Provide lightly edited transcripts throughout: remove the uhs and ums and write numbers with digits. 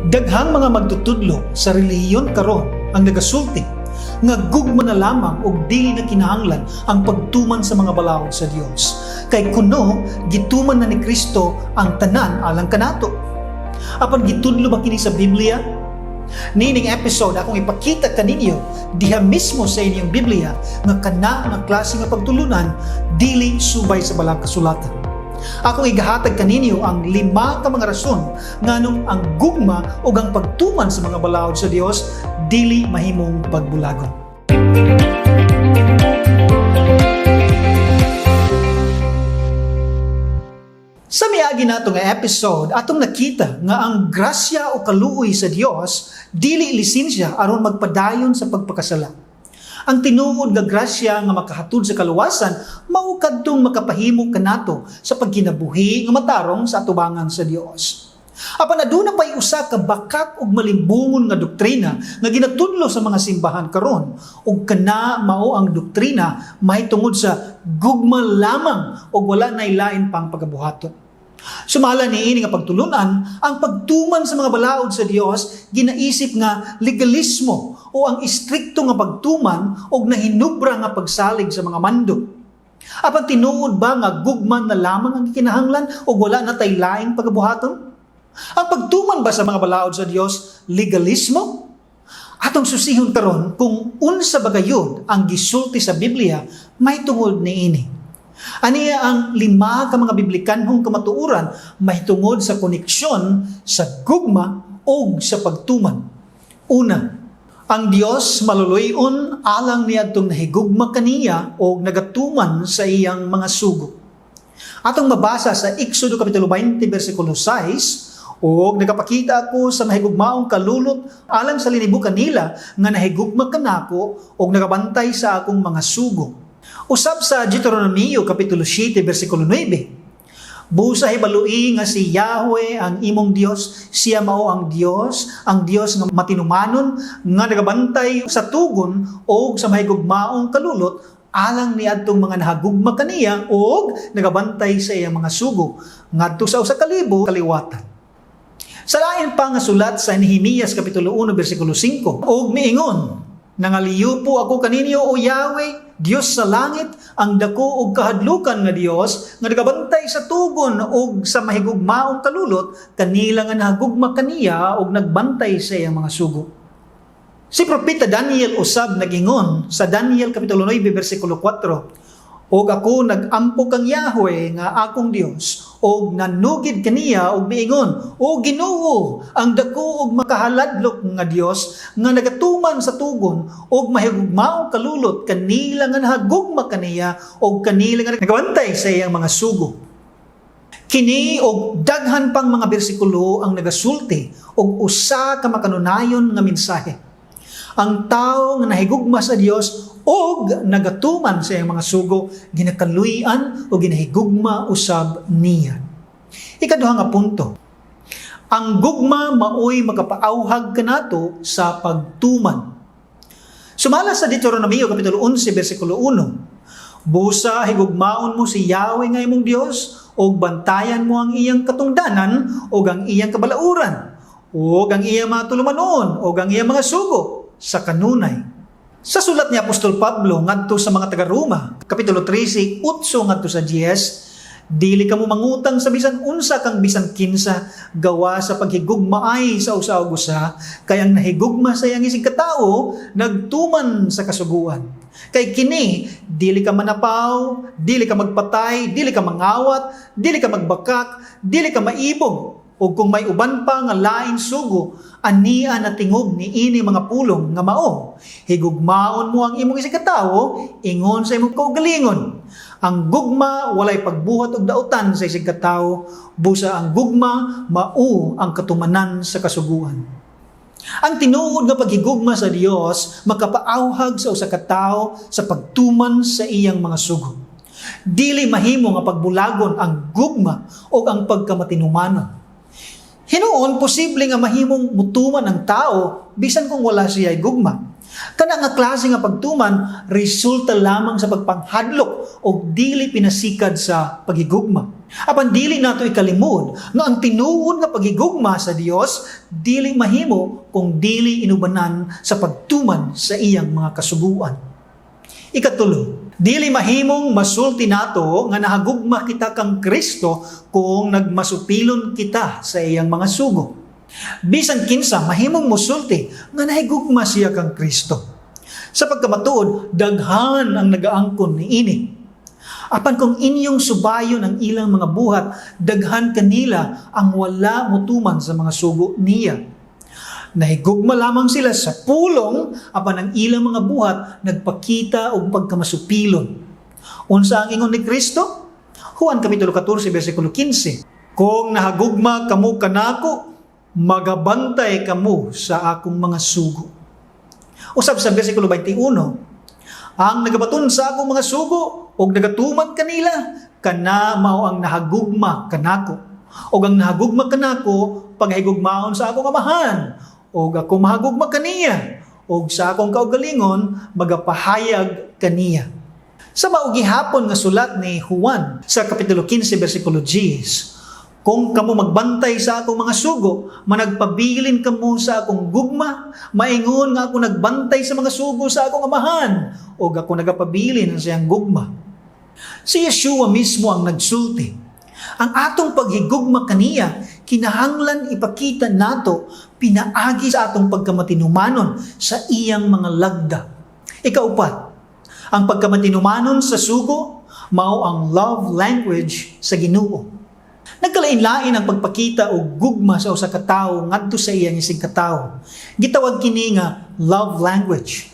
Daghang mga magtutudlo sa relihiyon karon ang nagasulti nga gugma na lamang og dili na kinahanglan ang pagtuman sa mga balaod sa Dios. Kay kuno gituman na ni Kristo ang tanan alang kanato. Apan gitudlo ba kini sa Biblia? Nining episode akong ipakita kaninyo diha mismo sa inyong Biblia nga kana nga klase nga pagtulunan dili subay sa balang kasulatan. Akong igahatag kaninyo ang 5 ka mga rason nganong ang gugma o ang pagtuman sa mga balaod sa Dios dili mahimong pagbulagon. Sa miagi nato nga episode, atong nakita nga ang grasya o kaluoy sa Dios dili lisensya aron magpadayon sa pagpakasala. Ang tinuod nga grasya nga makahatod sa kaluwasan mao kadtong makapahimo kanato sa pagkinabuhi nga matarong sa atubangan sa Dios. Apan aduna pay usa ka bakak ug malimbungon nga doktrina nga ginatudlo sa mga simbahan karon ug kana mao ang doktrina mahitungod sa gugma lamang ug wala nay lain pang pagabuhaton. Sumala niini nga pagtulunan ang pagtuman sa mga balaod sa Dios ginaisip nga legalismo o ang istrikto nga pagtuman og nahinubra nga pagsalig sa mga mando. Apan tinuod ba nga gugman na lamang ang kinahanglan o wala na tay laing pagabuhaton? Ang pagtuman ba sa mga balaod sa Dios legalismo? Atong susihon karon kung unsa ba gayud ang gisulti sa Biblia mahitungod niini. Aniya ang 5 ka mga biblikanhong kamatuoran mahitungod sa koneksyon sa gugma o sa pagtuman. Una, ang Dios maluluyon alang niadtong nahigugma kaniya o nagatuman sa iyang mga sugo. Atong mabasa sa Exodo kapitulo 20 bersikulo 6, o nagapakita ako sa mahigugmaong kalulot alang sa linibukan nila nga nahigugma kanako o nagabantay sa akong mga sugo. Usab sa Deuteronomio kapitulo 7 bersikulo 9. Busa hibalui nga si Yahweh ang imong Dios, siya mao ang Dios nga matinumanon nga nagabantay sa tugon o sa mahigugmaong kalulot alang niadtong mga nahagugma kaniya o nagabantay sa iyang mga sugo ngadto sa usa ka libo kaliwatan. Sa lain pa nga sulat sa Nehemias kapitulo 1 bersikulo 5, og miingon, nangaliyo po ako kaninyo o Yahweh, Diyos sa langit, ang dako og kahadlukan nga Dios nga nagabantay sa tugon og sa mahigugmaong kalulot kanila nga nahagugma kaniya og nagbantay sa iyang mga sugo. Si propeta Daniel usab nagingon sa Daniel kapitulo 9 bersikulo 4, og ako nagampo kang Yahweh nga akong Dios, og nanugid kaniya og miingon, o Ginoo, ang dako og makahaladlok nga Dios nga nagatuman sa tugon og mahigugmaong kalulot kanila nga nahagugma kaniya og kanila nga nagabantay sa iyang mga sugo. Kini og daghan pang mga bersikulo ang nagasulti og usa ka makanunayon nga mensahe. Ang tao nga nahigugma sa Dios og nagatuman sa iyang mga sugo, ginakaluyan o ginahigugma usab niya. Ikaduha nga punto. Ang gugma maoy makapaauhag kanato sa pagtuman. Sumala sa Deuteronomio kapitulo 11 bersikulo 1. Busa higugmaon mo si Yahweh nga imong Dios og bantayan mo ang iyang katungdanan og ang iyang kabalauran og ang iyang mga tulumanon og ang iyang mga sugo sa kanunay. Sa sulat ni Apostol Pablo ngadto sa mga taga-Roma, kapitulo 13, 8 ngadto sa 10, dili ka mo mangutang sa bisan unsa kang bisan kinsa gawa sa paghigugma ay sa usa ug usa, kay ang nahigugma sa iyang isig katao nagtuman sa kasuguan. Kay kini dili ka manapaw, dili ka magpatay, dili ka mangawat, dili ka magbakak, dili ka maibog. O kung may uban pa nga lain sugo, ania na tingog ni ini mga pulong nga mao. Higugmaon mo ang imong isig katawo, ingon sa imong kaugalingon. Ang gugma walay pagbuhat og dautan sa isig katawo, busa ang gugma mao ang katumanan sa kasuguan. Ang tinuod nga paghigugma sa Dios makapaauhag sa usa ka tawo sa pagtuman sa iyang mga sugo. Dili mahimo nga pagbulagon ang gugma o ang pagkamatinumanon. Hinuon, posible nga mahimong mutuman ang tao bisan kung wala siya gugma. Kana nga klase nga pagtuman resulta lamang sa pagpanghadlok o dili pinasikad sa paghigugma. Apan dili nato ikalimod nga ang tinuod nga paghigugma sa Dios dili mahimo kung dili inubanan sa pagtuman sa iyang mga kasuguan. Ikatulo, dili mahimong masulti nato nga nahagugma kita kang Kristo kung nagmasupilon kita sa iyang mga sugo. Bisan kinsa mahimong musulti nga nahigugma siya kang Kristo. Sa pagkamatuod, daghan ang nagaangkon niini. Apan kung inyong subayon ang ilang mga buhat, daghan kanila ang wala mutuman sa mga sugo niya. Nahigugma lamang sila sa pulong, apan ang ilang mga buhat nagpakita og pagkamasupilon. Unsa ang ingon ni Kristo? Juan kapitulo 14 bersikulo 15. Kung nahagugma kamo kanako, magabantay kamo sa akong mga sugo. Usab sa bersikulo 21, ang nagabaton sa akong mga sugo o nagatuman kanila, kana mao ang nahagugma kanako. O ang nahagugma kanako, paghigugmaon sa akong amahan, o ako mahagugma kaniya, o sa akong kaugalingon, magapahayag kaniya. Sa maugihapon nga sulat ni Juan sa kapitulo 15 bersikulo 10, kung kamo magbantay sa akong mga sugo, managpabilin kamo sa akong gugma, maingon nga ako nagbantay sa mga sugo sa akong amahan, o ako nagapabilin sa iyang gugma. Si Yeshua mismo ang nagsulti. Ang atong paghigugma kaniya, kinahanglan ipakita nato pinaagi sa atong pagkamatinumanon sa iyang mga lagda. Ikaupat, ang pagkamatinumanon sa sugo, mao ang love language sa Ginoo. Nagkalain-lain ang pagpakita o gugma sa usa ka tawo ngadto sa iyang isig ka tawo. Gitawag kini nga love language.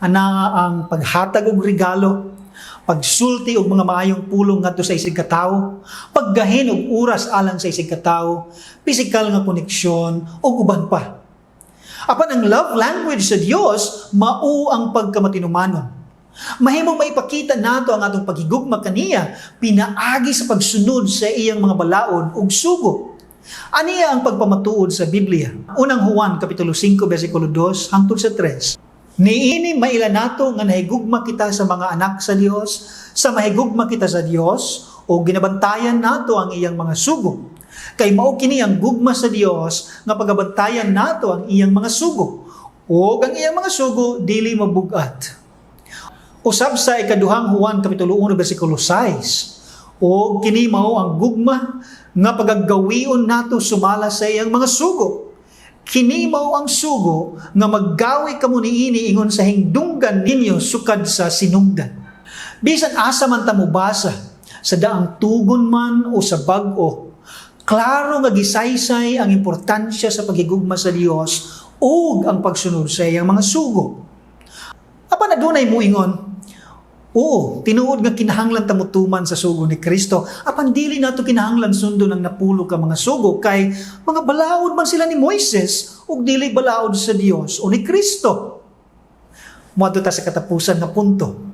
Ana ang paghatag og regalo, pagsulti og mga maayong pulong ngadto sa isig ka tawo, paggahin og oras alang sa isig ka tawo, pisikal nga koneksyon ug uban pa. Apan ang love language sa Dios mao ang pagkamatinumanon. Mahimong maipakita nato ang atong paghigugma kaniya pinaagi sa pagsunod sa iyang mga balaod ug sugo. Aniya ang pagpamatuod sa Biblia. Unang Juan kapitulo 5 bersikulo 2 hangtod sa 3. Niini maila nato nga nahigugma kita sa mga anak sa Dios, sa mahigugma kita sa Dios o ginabantayan nato ang iyang mga sugo. Kay mao kini ang gugma sa Dios nga pagabantayan nato ang iyang mga sugo. O ang iyang mga sugo dili mabugat. Usab sa ikaduhang Juan kapitulo 1 bersikulo 6, o kini mao ang gugma nga pagagawion nato sumala sa iyang mga sugo. Kini mao ang sugo nga maggawi kamo niini ingon sa hingdunggan ninyo sukad sa sinugdan. Bisan asa man ta mobasa, sa daang tugon man o sa bag-o, klaro nga gisaysay ang importansya sa paghigugma sa Dios ug ang pagsunod sa iyang mga sugo. Apan adunay moingon, oo, tinuod nga kinahanglan ta mutuman sa sugo ni Kristo. Apan dili nato kinahanglan sundon ang napulo ka mga sugo kay mga balaod man sila ni Moises ug dili balaod sa Dios o ni Kristo. Moadto ta sa katapusan nga punto.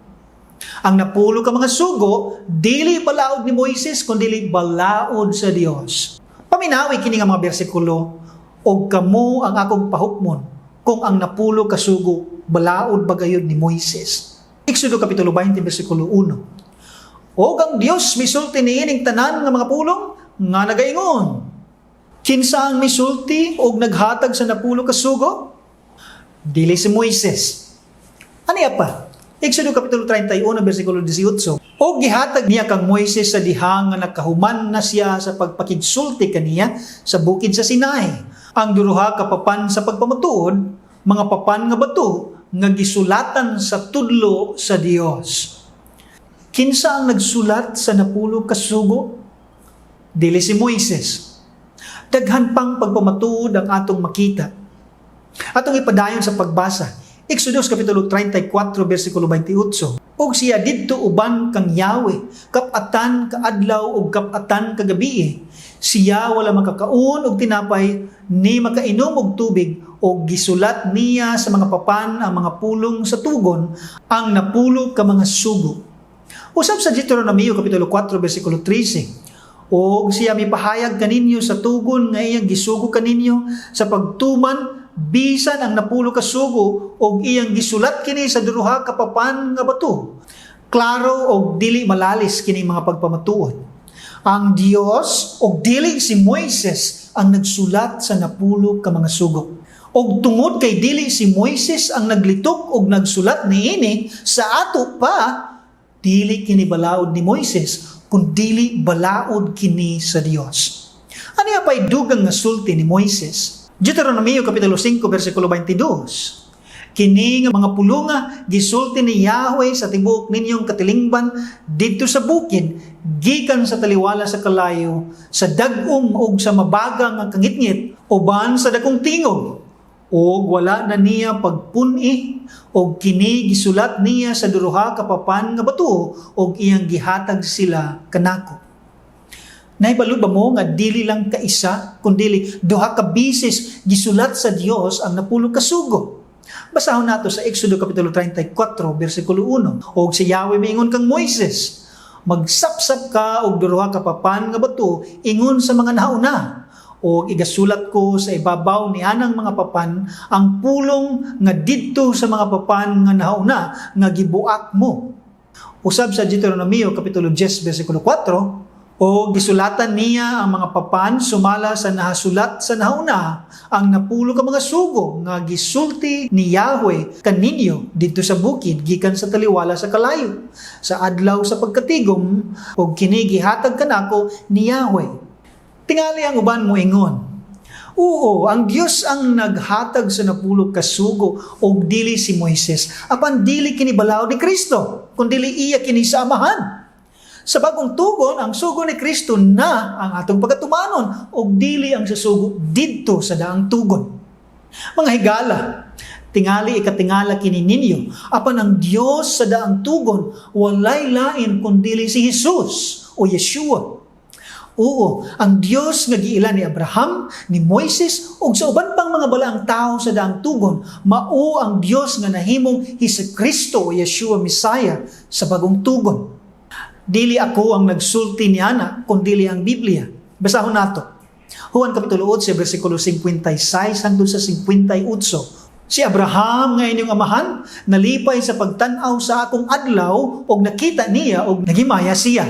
Ang napulo ka mga sugo dili balaod ni Moises kundi dili balaod sa Dios. Paminawi kini nga mga bersikulo, og kamo ang akong pahukmon kung ang napulo ka sugo balaod bagayod ni Moises. Exodo kapitulo 20 bersikulo 1. O ang Dios misulti niining tanan nga mga pulong nga nagaingon. Kinsa ang misulti og naghatag sa napulo ka sugo? Dili si Moises. Aniya pa? Exodo kapitulo 31 bersikulo 18. O gihatag niya kang Moises sa diha nga nakahuman na siya sa pagpakigsulti kaniya sa bukid sa Sinai. Ang duruha ka papan sa pagpamatuod, mga papan nga bato nga gisulatan sa tudlo sa Dios. Kinsa ang nagsulat sa napulo ka sugo? Dili si Moises. Daghan pang pagpamatuod ang atong makita. Atong ipadayon sa pagbasa. Exodus kapitulo 34 bersikulo 28. Og siya didto uban kang Yahweh, kapatan kaadlaw ug kapatan kagabi. Siya wala makakaon og tinapay ni makainom og tubig, o gisulat niya sa mga papan ang mga pulong sa tugon, ang napulo ka mga sugo. Usab sa Deuteronomio kapitulo 4 bersikulo 13, o siya mipahayag kaninyo sa tugon nga iyang gisugo kaninyo sa pagtuman bisan ang napulo ka sugo og iyang gisulat kini sa duha ka papan nga bato. Klaro og dili malalis kini mga pagpamatuod. Ang Dios og dili si Moises ang nagsulat sa napulo ka mga sugo. Og tungod kay dili si Moises ang naglitok og nagsulat niini sa ato pa, dili kini balaod ni Moises kun dili balaod kini sa Dios. Ano pa'y dugang nga sulti ni Moises? Deuteronomio Kapitulo 5, versikulo 22. Kini nga mga pulunga, gisulti ni Yahweh sa tibuok ninyong katilingban dito sa bukid, gikan sa taliwala sa kalayo, sa dagom o sa mabaga nga kangitngit, uban sa dakong tingog, o wala na niya pagpuni, o kini gisulat niya sa duruha kapapan nga bato, o iyang gihatag sila kanako. Naibalo ba mo nga dili lang kaisa, kundi duha ka bisis gisulat sa Dios ang napulo ka sugo. Basahon nato sa Exodo Kapitulo 34, versikulo 1. Og si Yahweh maingon kang Moises, magsapsap ka og duruha ka papan nga bato ingon sa mga nauna. O igasulat ko sa ibabaw ni anang mga papan ang pulong nga didto sa mga papan nga nauna nga gibuak mo. Usab sa Deuteronomio Kapitulo 10, versikulo 4, o gisulatan niya ang mga papan sumala sa nahasulat sa nauna ang napulo ka mga sugo nga gisulti ni Yahweh kaninyo dito sa bukid gikan sa taliwala sa kalayo sa adlaw sa pagkatigom o kini gihatag kanako ni Yahweh. Tingali ang uban mo ingon, oo, ang Dios ang naghatag sa napulo ka sugo og dili si Moises apan dili kini balaod ni Kristo kundi iya kini sa Amahan. Sa bagong tugon, ang sugo ni Kristo na ang atong pagatumanon o dili ang sasugo didto sa daang tugon. Mga higala, tingali ikatingala kini ninyo, apan ang Dios sa daang tugon, walay lain kundili si Jesus o Yeshua. Oo, ang Dios nga giila ni Abraham, ni Moises, ug sa uban pang mga balaang tao sa daang tugon, mao ang Dios nga nahimong Kristo o Yeshua Messiah sa bagong tugon. Dili ako ang nagsulti ni Ana, kundili ang Biblia. Basahon nato. Juan Kapitulo 8, versikulo 56 hangtod sa 58. Si Abraham nga inyong amahan, nalipay sa pagtanaw sa akong adlaw, og nakita niya, og nagimaya siya.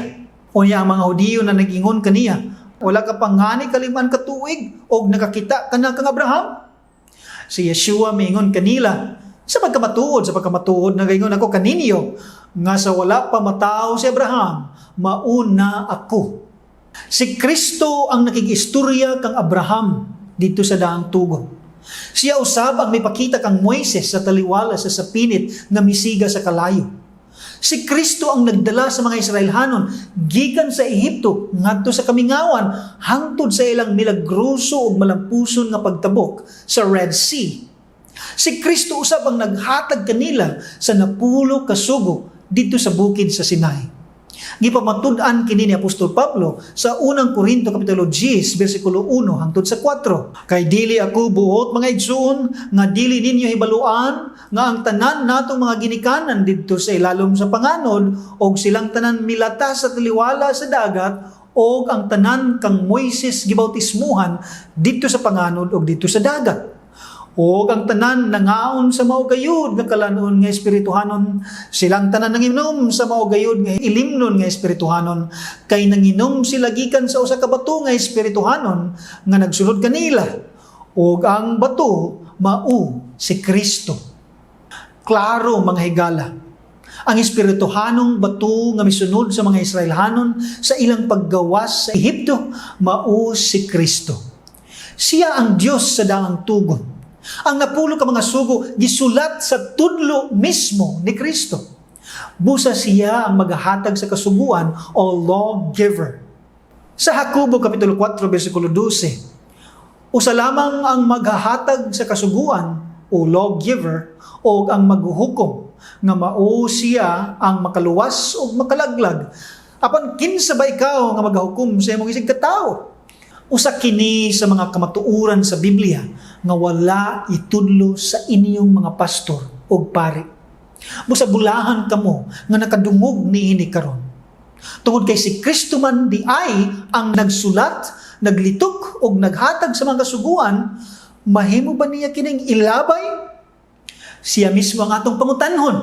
O niya ang mga Hudiyo na nagingon kaniya, wala ka pang ngani kaliman katuig, og nakakita ka na kang Abraham. Si Yeshua maingon kanila, sa pagkamatuod, nagaingon ako kaninyo, nga sa wala pa matao si Abraham, mauna ako. Si Kristo ang nakigistorya kang Abraham dito sa daang tugon. Siya usab ang may pakita kang Moises sa taliwala sa sapinit na misiga sa kalayo. Si Kristo ang nagdala sa mga Israelhanon gikan sa Ehipto ngadto sa kamingawan hangtod sa ilang milagroso ug malampuson nga pagtabok sa Red Sea. Si Kristo usab ang naghatag kanila sa napulo ka sugo dito sa bukid sa Sinai. Gipamatud-an kini ni Apostol Pablo sa unang Korinto Kapitulo 10, versikulo 1 hangtod sa 4. Kay dili ako buot mga igsoon, nga dili ninyo hibaluan, nga ang tanan natong mga ginikanan dito sa ilalom sa panganod, og silang tanan milata sa taliwala sa dagat, og ang tanan kang Moises gibautismuhan dito sa panganod og dito sa dagat. O ang tanan nangaon sa maugayod nga kalanon nga espirituhanon, silang tanan nanginom sa maugayod nga ilimnon nga espirituhanon, kay nanginom sila gikan sa usa ka bato nga espirituhanon nga nagsulod kanila. O ang bato mao si Kristo. Klaro mga higala, ang espirituhanong bato nga misunod sa mga Israelhanon sa ilang paggawas sa Ehipto mao si Kristo. Siya ang Dios sa daang tugon. Ang napulo ka mga sugo gisulat sa tudlo mismo ni Kristo. Busa siya ang maghahatag sa kasuguan o lawgiver. Sa Jacobo Kapitulo 4, versikulo 12, usa lamang ang maghahatag sa kasuguan o lawgiver o ang maghuhukom nga mao siya ang makaluwas o makalaglag. Apan kinsa ba ikaw nga maghukom sa imong isig katao? Usa kini sa mga kamatuoran sa Biblia nga wala itudlo sa inyong mga pastor o pari. Busabulahan kamo nga nakadungog niini karon. Tungod kay si Kristo man di ay ang nagsulat, naglitok o naghatag sa mga kasuguan, mahimo ba niya kining ilabay? Siya mismo ang atong pangutanhon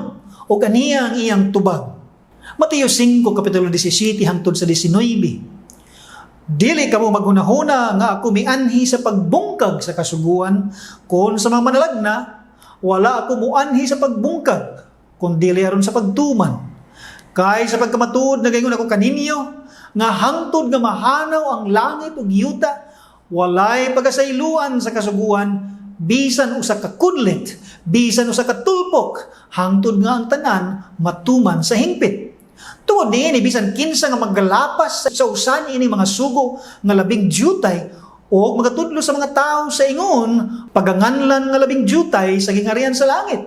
o kaniya ang iyang tubag. Mateo 5, Kapitulo 17, hangtod sa 19. Dili kamo maghunahuna nga ako mianhi sa pagbungkag sa kasuguan, kung sa mga manalagna, wala ako muanhi sa pagbungkag, kung dili aron sa pagtuman. Kay sa pagkamatuod na gayon ako kaninyo, nga hangtod nga mahanaw ang langit ug yuta, walay pagasayloan sa kasuguan, bisan usa ka kudlit, bisan usa ka tulpok, hangtod nga ang tanan matuman sa hingpit. Tungod niini bisan kinsa nga maggalapas sa usan ini mga sugo nga labing diyutay o magatudlo sa mga tao sa ingon, paganganlan nga labing diyutay sa gingarian sa langit.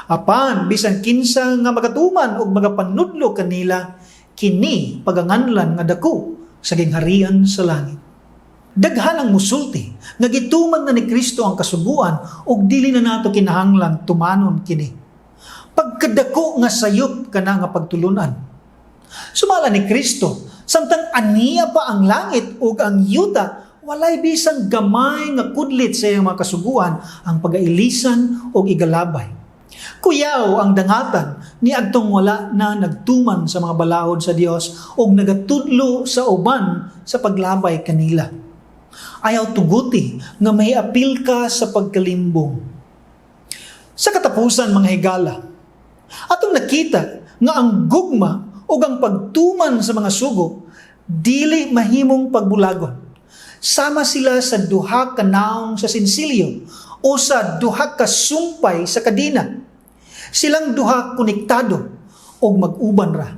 Apan bisan kinsa nga magatuman o magapanudlo kanila, kini paganganlan nga dako sa gingharian sa langit. Daghan ang musulti nga gituman na ni Kristo ang kasuguan ug dili na nato kinahanglan tumanon kini. Pagkadako nga sayop kana nga pagtulunan. Sumala ni Kristo samtang aniya pa ang langit ug ang yuta, walay bisang gamay nga kudlit sa iyang mga kasuguan ang pagailisan ug igalabay. Kuyaw ang dangatan ni adtong wala na nagtuman sa mga balaod sa Dios ug nagatudlo sa uban sa paglabay kanila. Ayaw tuguti nga may apil ka sa pagkalimbong. Sa katapusan mga higala, atong nakita nga ang gugma o ang pagtuman sa mga sugo dili mahimong pagbulagon. Sama sila sa duha ka naong sa sinsilyo o sa duha ka sumpay sa kadina. Silang duha konektado o mag-uban ra.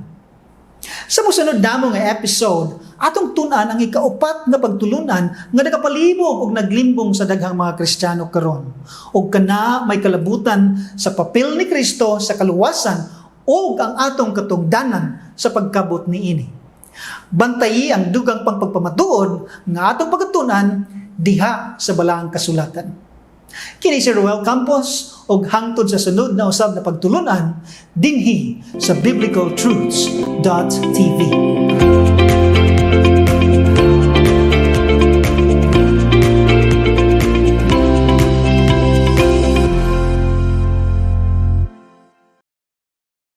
Sa musunod namo nga episode, atong tun-an ang ikaupat nga pagtulunan nga nagapalibog og naglimbong sa daghang mga Kristiyano karon. Og kana may kalabutan sa papel ni Kristo sa kaluwasan og ang atong katungdanan sa pagkabot niini. Bantayi ang dugang pagpamatuod nga atong pagatunan diha sa balaang kasulatan. Kini si Roel Campos og hangtod sa sunod na usab na pagtulunan dinhi sa biblicaltruths.tv.